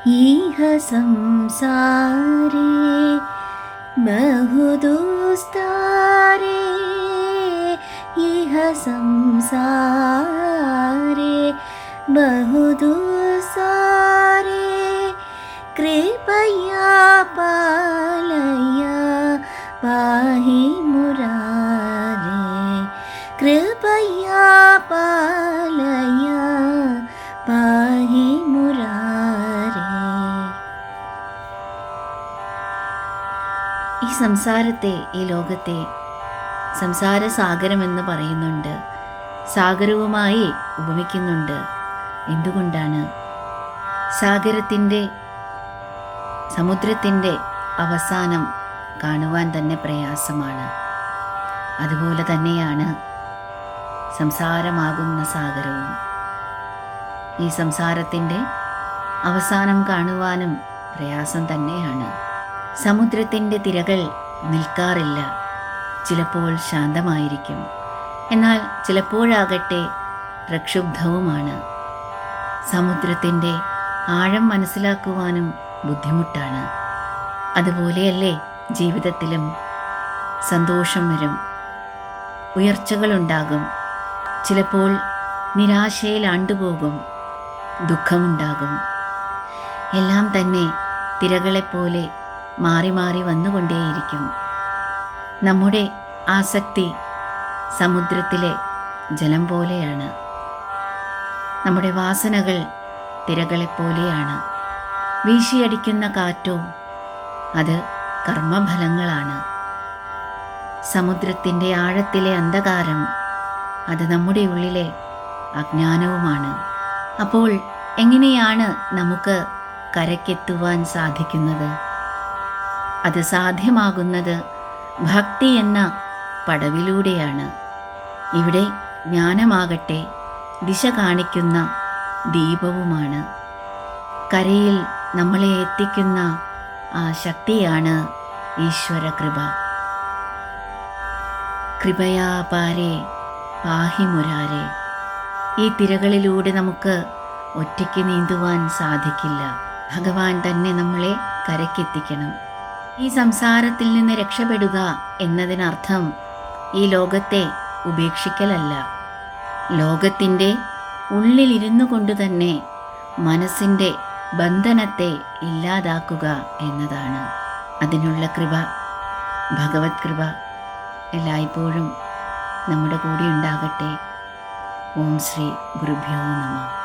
इह संसारे बहुदुस्तारे, इह संसारे बहुदुस्तारे, कृपया पालय पाहि मुरारे, कृपया पालय पाहि मुरारे. ഈ സംസാരത്തെ, ഈ ലോകത്തെ സംസാര സാഗരമെന്ന് പറയുന്നുണ്ട്, സാഗരവുമായി ഉപമിക്കുന്നുണ്ട്. എന്തുകൊണ്ടാണ്? സമുദ്രത്തിൻ്റെ അവസാനം കാണുവാൻ തന്നെ പ്രയാസമാണ്. അതുപോലെ തന്നെയാണ് സംസാരമാകുന്ന സാഗരവും. ഈ സംസാരത്തിൻ്റെ അവസാനം കാണുവാനും പ്രയാസം തന്നെയാണ്. സമുദ്രത്തിൻ്റെ തിരകൾ നിൽക്കാറില്ല. ചിലപ്പോൾ ശാന്തമായിരിക്കും, എന്നാൽ ചിലപ്പോഴാകട്ടെ പ്രക്ഷുബ്ധവുമാണ്. സമുദ്രത്തിൻ്റെ ആഴം മനസ്സിലാക്കുവാനും ബുദ്ധിമുട്ടാണ്. അതുപോലെയല്ലേ ജീവിതത്തിലും സന്തോഷം വരും, ഉയർച്ചകളുണ്ടാകും, ചിലപ്പോൾ നിരാശയിൽ ആണ്ടുപോകും, ദുഃഖമുണ്ടാകും. എല്ലാം തന്നെ തിരകളെപ്പോലെ മാറി മാറി വന്നുകൊണ്ടേയിരിക്കും. നമ്മുടെ ആസക്തി സമുദ്രത്തിലെ ജലം പോലെയാണ്. നമ്മുടെ വാസനകൾ തിരകളെപ്പോലെയാണ്. വീശിയടിക്കുന്ന കാറ്റോ അത് കർമ്മഫലങ്ങളാണ്. സമുദ്രത്തിൻ്റെ ആഴത്തിലെ അന്ധകാരം അത് നമ്മുടെ ഉള്ളിലെ അജ്ഞാനവുമാണ്. അപ്പോൾ എങ്ങനെയാണ് നമുക്ക് കരയ്ക്കെത്തുവാൻ സാധിക്കുന്നത്? അത് സാധ്യമാകുന്നത് ഭക്തി എന്ന പടവിലൂടെയാണ്. ഇവിടെ ജ്ഞാനമാകട്ടെ ദിശ കാണിക്കുന്ന ദീപവുമാണ്. കരയിൽ നമ്മളെ എത്തിക്കുന്ന ആ ശക്തിയാണ് ഈശ്വര കൃപ. കൃപയാ പാരേ പാഹി മുരാരേ. ഈ തിരകളിലൂടെ നമുക്ക് ഒറ്റയ്ക്ക് നീന്തുവാൻ സാധിക്കില്ല. ഭഗവാൻ തന്നെ നമ്മളെ കരയ്ക്കെത്തിക്കണം. ഈ സംസാരത്തിൽ നിന്ന് രക്ഷപ്പെടുക എന്നതിനർത്ഥം ഈ ലോകത്തെ ഉപേക്ഷിക്കലല്ല. ലോകത്തിൻ്റെ ഉള്ളിലിരുന്നു കൊണ്ട് തന്നെ മനസ്സിൻ്റെ ബന്ധനത്തെ ഇല്ലാതാക്കുക എന്നതാണ്. അതിനുള്ള കൃപ, ഭഗവത് കൃപ എല്ലായ്പ്പോഴും നമ്മുടെ കൂടെ ഉണ്ടാകട്ടെ. ഓം ശ്രീ ഗുരുഭ്യോ നമഃ.